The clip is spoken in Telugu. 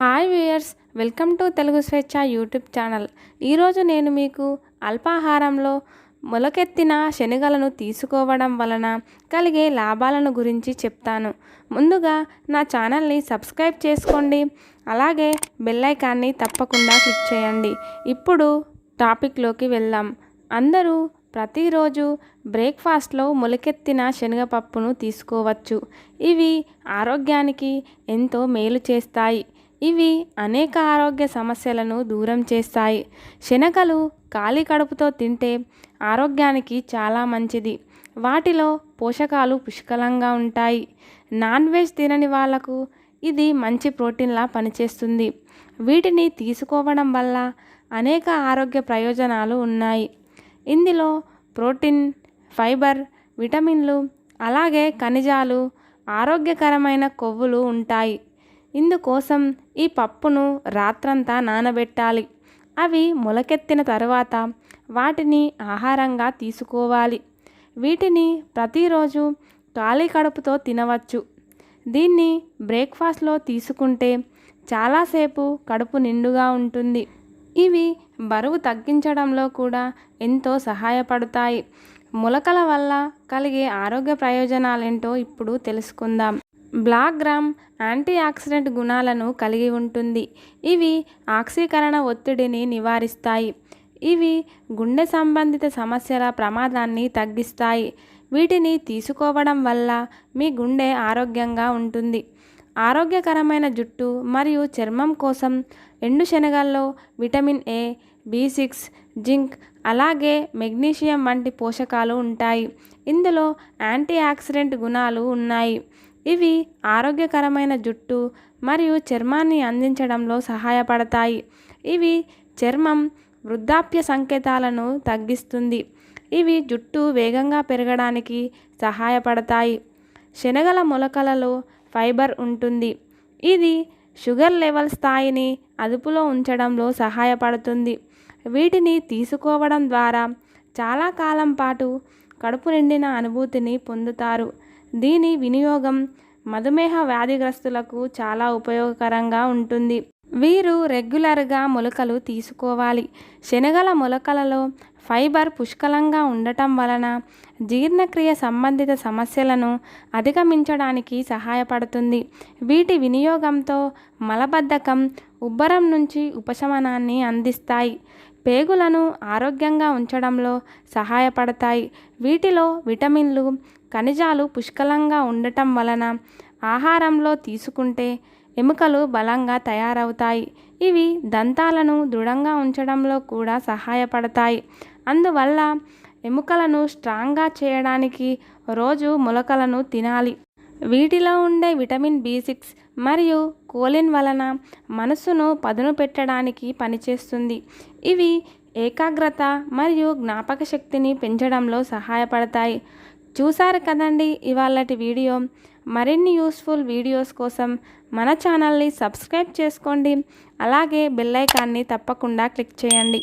Hi viewers, welcome to Telugu స్వేచ్ఛ యూట్యూబ్ ఛానల్. ఈరోజు నేను మీకు అల్పాహారంలో మొలకెత్తిన శనగలను తీసుకోవడం వలన కలిగే లాభాలను గురించి చెప్తాను. ముందుగా నా ఛానల్ని సబ్స్క్రైబ్ చేసుకోండి, అలాగే బెల్ ఐకాన్ని తప్పకుండా క్లిక్ చేయండి. ఇప్పుడు టాపిక్లోకి వెళ్దాం. అందరూ ప్రతిరోజు బ్రేక్ఫాస్ట్లో మొలకెత్తిన శనగపప్పును తీసుకోవచ్చు. ఇవి ఆరోగ్యానికి ఎంతో మేలు చేస్తాయి. ఇవి అనేక ఆరోగ్య సమస్యలను దూరం చేస్తాయి. శనగలు ఖాళీ కడుపుతో తింటే ఆరోగ్యానికి చాలా మంచిది. వాటిలో పోషకాలు పుష్కలంగా ఉంటాయి. నాన్ వెజ్ తినని వాళ్లకు ఇది మంచి ప్రోటీన్లా పనిచేస్తుంది. వీటిని తీసుకోవడం వల్ల అనేక ఆరోగ్య ప్రయోజనాలు ఉన్నాయి. ఇందులో ప్రోటీన్, ఫైబర్, విటమిన్లు, అలాగే ఖనిజాలు, ఆరోగ్యకరమైన కొవ్వులు ఉంటాయి. ఇందుకోసం ఈ పప్పును రాత్రంతా నానబెట్టాలి. అవి మొలకెత్తిన తర్వాత వాటిని ఆహారంగా తీసుకోవాలి. వీటిని ప్రతిరోజు ఖాళీ కడుపుతో తినవచ్చు. దీన్ని బ్రేక్ఫాస్ట్లో తీసుకుంటే చాలాసేపు కడుపు నిండుగా ఉంటుంది. ఇవి బరువు తగ్గించడంలో కూడా ఎంతో సహాయపడతాయి. మొలకల వల్ల కలిగే ఆరోగ్య ప్రయోజనాలేంటో ఇప్పుడు తెలుసుకుందాం. బ్లాక్ గ్రామ్ యాంటీ ఆక్సిడెంట్ గుణాలను కలిగి ఉంటుంది. ఇవి ఆక్సీకరణ ఒత్తిడిని నివారిస్తాయి. ఇవి గుండె సంబంధిత సమస్యల ప్రమాదాన్ని తగ్గిస్తాయి. వీటిని తీసుకోవడం వల్ల మీ గుండె ఆరోగ్యంగా ఉంటుంది. ఆరోగ్యకరమైన జుట్టు మరియు చర్మం కోసం ఎండు శనగల్లో విటమిన్ ఏ, B6, జింక్, అలాగే మెగ్నీషియం వంటి పోషకాలు ఉంటాయి. ఇందులో యాంటీ ఆక్సిడెంట్ గుణాలు ఉన్నాయి. ఇవి ఆరోగ్యకరమైన జుట్టు మరియు చర్మాన్ని అందించడంలో సహాయపడతాయి. ఇవి చర్మం వృద్ధాప్య సంకేతాలను తగ్గిస్తుంది. ఇవి జుట్టు వేగంగా పెరగడానికి సహాయపడతాయి. శనగల మొలకలలో ఫైబర్ ఉంటుంది. ఇది షుగర్ లెవెల్ స్థాయిని అదుపులో ఉంచడంలో సహాయపడుతుంది. వీటిని తీసుకోవడం ద్వారా చాలా కాలం పాటు కడుపు నిండిన అనుభూతిని పొందుతారు. దీని వినియోగం మధుమేహ వ్యాధిగ్రస్తులకు చాలా ఉపయోగకరంగా ఉంటుంది. వీరు రెగ్యులర్గా మొలకలు తీసుకోవాలి. శనగల మొలకలలో ఫైబర్ పుష్కలంగా ఉండటం వలన జీర్ణక్రియ సంబంధిత సమస్యలను అధిగమించడానికి సహాయపడుతుంది. వీటి వినియోగంతో మలబద్ధకం, ఉబ్బరం నుంచి ఉపశమనాన్ని అందిస్తాయి. పేగులను ఆరోగ్యంగా ఉంచడంలో సహాయపడతాయి. వీటిలో విటమిన్లు, ఖనిజాలు పుష్కలంగా ఉండటం వలన ఆహారంలో తీసుకుంటే ఎముకలు బలంగా తయారవుతాయి. ఇవి దంతాలను దృఢంగా ఉంచడంలో కూడా సహాయపడతాయి. అందువల్ల ఎముకలను స్ట్రాంగ్గా చేయడానికి రోజు మొలకలను తినాలి. వీటిలో ఉండే విటమిన్ B6 మరియు కోలిన్ వలన మనస్సును పదును పెట్టడానికి పనిచేస్తుంది. ఇవి ఏకాగ్రత మరియు జ్ఞాపక శక్తిని పెంచడంలో సహాయపడతాయి. చూసారు కదండి ఇవాళటి వీడియో. మరిన్ని యూస్ఫుల్ వీడియోస్ కోసం మన ఛానల్ని సబ్స్క్రైబ్ చేసుకోండి, అలాగే బెల్ ఐకాన్ని తప్పకుండా క్లిక్ చేయండి.